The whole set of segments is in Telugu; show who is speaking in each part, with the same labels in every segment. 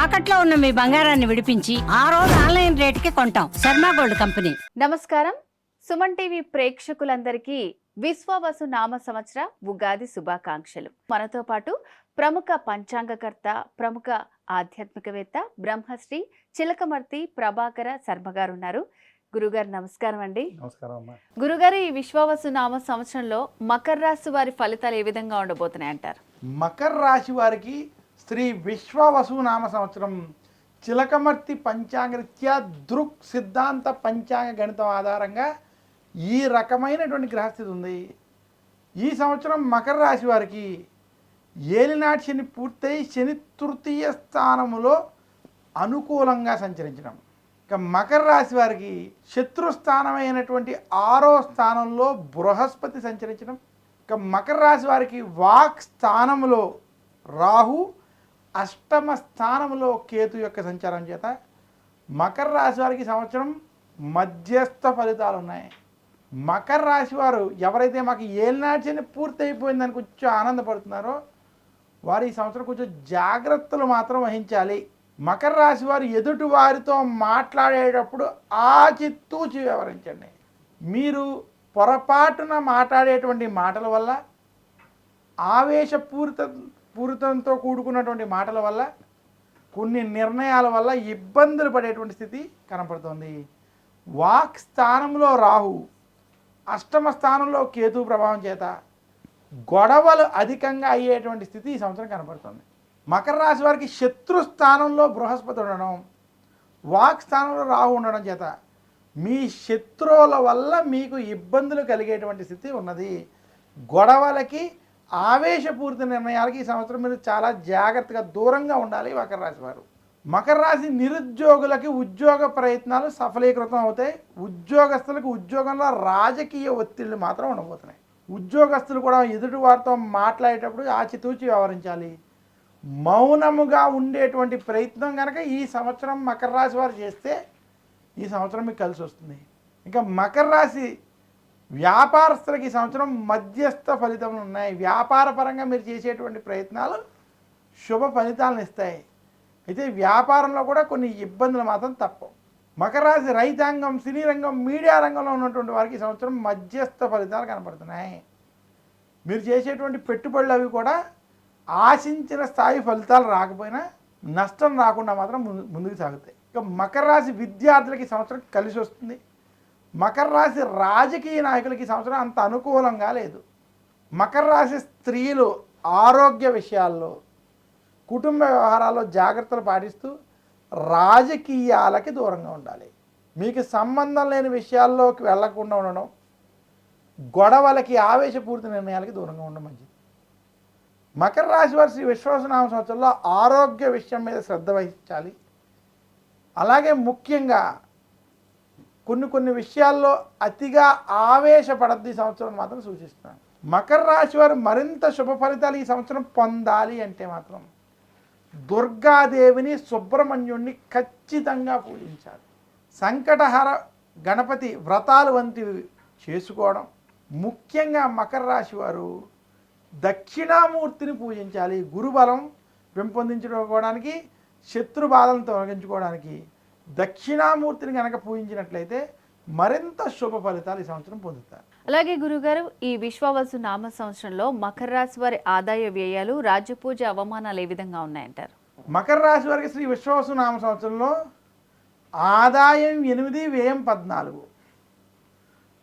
Speaker 1: తాకట్లో ఉన్న మీ బంగారాన్ని విడిపించి ఆ రోజు ఆన్లైన్ రేటుకి కొంటాం. Sharma gold company.
Speaker 2: నమస్కారం. సుమన్ టీవీ ప్రేక్షకులందరికీ విశ్వవసు నామ సంవత్సర ఉగాది శుభాకాంక్షలు. మనతో పాటు ప్రముఖ పంచాంగకర్త, ప్రముఖ ఆధ్యాత్మికవేత్త బ్రహ్మశ్రీ చిలకమర్తి ప్రభాకర శర్మ గారు ఉన్నారు. గురుగారు నమస్కారం అండి.
Speaker 3: నమస్కారం అమ్మా.
Speaker 2: గురుగారు, ఈ విశ్వవసు నామ సంవత్సరంలో మకర రాశి వారి ఫలితాలు ఏ విధంగా ఉండబోతున్నాయి అంటారు?
Speaker 3: మకర రాశి వారికి శ్రీ విశ్వవసు నామ సంవత్సరం చిలకమర్తి పంచాంగరీత్యా దృక్ సిద్ధాంత పంచాంగ గణితం ఆధారంగా ఈ రకమైనటువంటి గ్రహస్థితి ఉంది. ఈ సంవత్సరం మకర రాశి వారికి ఏలినాటి శని పూర్తయి శని తృతీయ స్థానములో అనుకూలంగా సంచరించడం. ఇక మకర రాశి వారికి శత్రుస్థానమైనటువంటి 6వ స్థానంలో బృహస్పతి సంచరించడం. ఇక మకర రాశి వారికి వాక్ స్థానంలో రాహు, 8వ స్థానంలో కేతు యొక్క సంచారం చేత మకర రాశి వారికి సంవత్సరం మధ్యస్థ ఫలితాలు ఉన్నాయి. మకర రాశి వారు ఎవరైతే మాకు ఏలినాటి శని పూర్తి అయిపోయిందని కొంచెం ఆనందపడుతున్నారో వారు ఈ సంవత్సరం కొంచెం జాగ్రత్తలు మాత్రం వహించాలి. మకర రాశి వారు ఎదుటి వారితో మాట్లాడేటప్పుడు ఆచితూచి వ్యవహరించండి. మీరు పొరపాటున మాట్లాడేటువంటి మాటల వల్ల, ఆవేశపూరితంతో కూడుకున్నటువంటి మాటల వల్ల, కొన్ని నిర్ణయాల వల్ల ఇబ్బందులు పడేటువంటి స్థితి కనపడుతుంది. వాక్ స్థానంలో రాహు, 8వ స్థానంలో కేతు ప్రభావం చేత గొడవలు అధికంగా అయ్యేటువంటి స్థితి ఈ సంవత్సరం కనపడుతుంది. మకర రాశి వారికి శత్రు స్థానంలో బృహస్పతి ఉండడం, వాక్ స్థానంలో రాహు ఉండడం చేత మీ శత్రువుల వల్ల మీకు ఇబ్బందులు కలిగేటువంటి స్థితి ఉన్నది. గొడవలకి, ఆవేశపూరిత నిర్ణయాలకి ఈ సంవత్సరం మీరు చాలా జాగ్రత్తగా దూరంగా ఉండాలి మకర రాశి వారు. మకర రాశి నిరుద్యోగులకి ఉద్యోగ ప్రయత్నాలు సఫలీకృతం అవుతాయి. ఉద్యోగస్తులకు ఉద్యోగంలో రాజకీయ ఒత్తిళ్లు మాత్రం ఉండబోతున్నాయి. ఉద్యోగస్తులు కూడా ఎదుటి వారితో మాట్లాడేటప్పుడు ఆచితూచి వ్యవహరించాలి. మౌనముగా ఉండేటువంటి ప్రయత్నం కనుక ఈ సంవత్సరం మకర రాశి వారు చేస్తే ఈ సంవత్సరం మీకు కలిసి వస్తుంది. ఇంకా మకర రాశి వ్యాపారస్తులకి ఈ సంవత్సరం మధ్యస్థ ఫలితములు ఉన్నాయి. వ్యాపార పరంగా మీరు చేసేటువంటి ప్రయత్నాలు శుభ ఫలితాలను ఇస్తాయి. అయితే వ్యాపారంలో కూడా కొన్ని ఇబ్బందులు మాత్రం తప్పవు. మకర రాశి రైతాంగం, సినీ రంగం, మీడియా రంగంలో ఉన్నటువంటి వారికి ఈ సంవత్సరం మధ్యస్థ ఫలితాలు కనపడుతున్నాయి. మీరు చేసేటువంటి పెట్టుబడులు అవి కూడా ఆశించిన స్థాయి ఫలితాలు రాకపోయినా నష్టం రాకుండా మాత్రం ముందుకు సాగుతాయి. ఇక మకర రాశి విద్యార్థులకి సంవత్సరం కలిసి వస్తుంది. మకర రాశి రాజకీయ నాయకులకి సంవత్సరం అంత అనుకూలంగా లేదు. మకర రాశి స్త్రీలు ఆరోగ్య విషయాల్లో, కుటుంబ వ్యవహారాల్లో జాగ్రత్తలు పాటిస్తూ రాజకీయాలకి దూరంగా ఉండాలి. మీకు సంబంధం లేని విషయాల్లోకి వెళ్లకుండా ఉండడం, గొడవలకి, ఆవేశపూరిత నిర్ణయాలకి దూరంగా ఉండడం మంచిది. మకర రాశి వారి శ్రీ విశ్వవసునామ సంవత్సరంలో ఆరోగ్య విషయం మీద శ్రద్ధ వహించాలి. అలాగే ముఖ్యంగా కొన్ని విషయాల్లో అతిగా ఆవేశపడద్దు ఈ సంవత్సరం మాత్రం సూచిస్తున్నాను. మకర రాశి వారు మరింత శుభ ఫలితాలు ఈ సంవత్సరం పొందాలి అంటే మాత్రం దుర్గాదేవిని, సుబ్రహ్మణ్యుణ్ణి ఖచ్చితంగా పూజించాలి. సంకటహర గణపతి వ్రతాలు వంటివి చేసుకోవడం. ముఖ్యంగా మకర రాశి వారు దక్షిణామూర్తిని పూజించాలి. గురుబలం పెంపొందించుకోవడానికి, శత్రు బాధలను తొలగించుకోవడానికి దక్షిణామూర్తిని కనుక పూజించినట్లయితే మరింత శుభ ఫలితాలు ఈ సంవత్సరం పొందుతారు.
Speaker 2: అలాగే గురుగారు, ఈ విశ్వవసు నామ సంవత్సరంలో మకర రాశి వారి ఆదాయ వ్యయాలు, రాజపూజ అవమానాలు ఏ విధంగా ఉన్నాయంటారు?
Speaker 3: మకర రాశి వారికి శ్రీ విశ్వవసు నామ సంవత్సరంలో ఆదాయం 8, వ్యయం 14,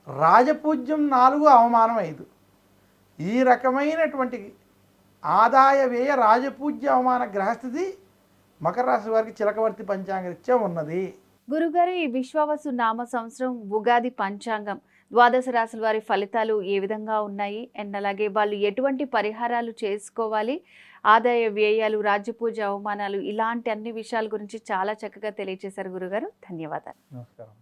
Speaker 3: రాజపూజ్యం 4, అవమానం 5. ఈ రకమైనటువంటి ఆదాయ వ్యయ రాజపూజ్య అవమాన గ్రహస్థితి మకర రాశి వారికి చిలకవర్తి పంచాంగరీత్యా ఉన్నది.
Speaker 2: గురుగారు, ఈ విశ్వవసు నామ సంవత్సరం ఉగాది పంచాంగం ద్వాదశ రాశుల వారి ఫలితాలు ఏ విధంగా ఉన్నాయి, అండ్ అలాగే వాళ్ళు ఎటువంటి పరిహారాలు చేసుకోవాలి, ఆదాయ వ్యయాలు, రాజ్యపూజ అవమానాలు, ఇలాంటి అన్ని విషయాల గురించి చాలా చక్కగా తెలియజేశారు గురుగారు. ధన్యవాదాలు.
Speaker 3: నమస్కారం.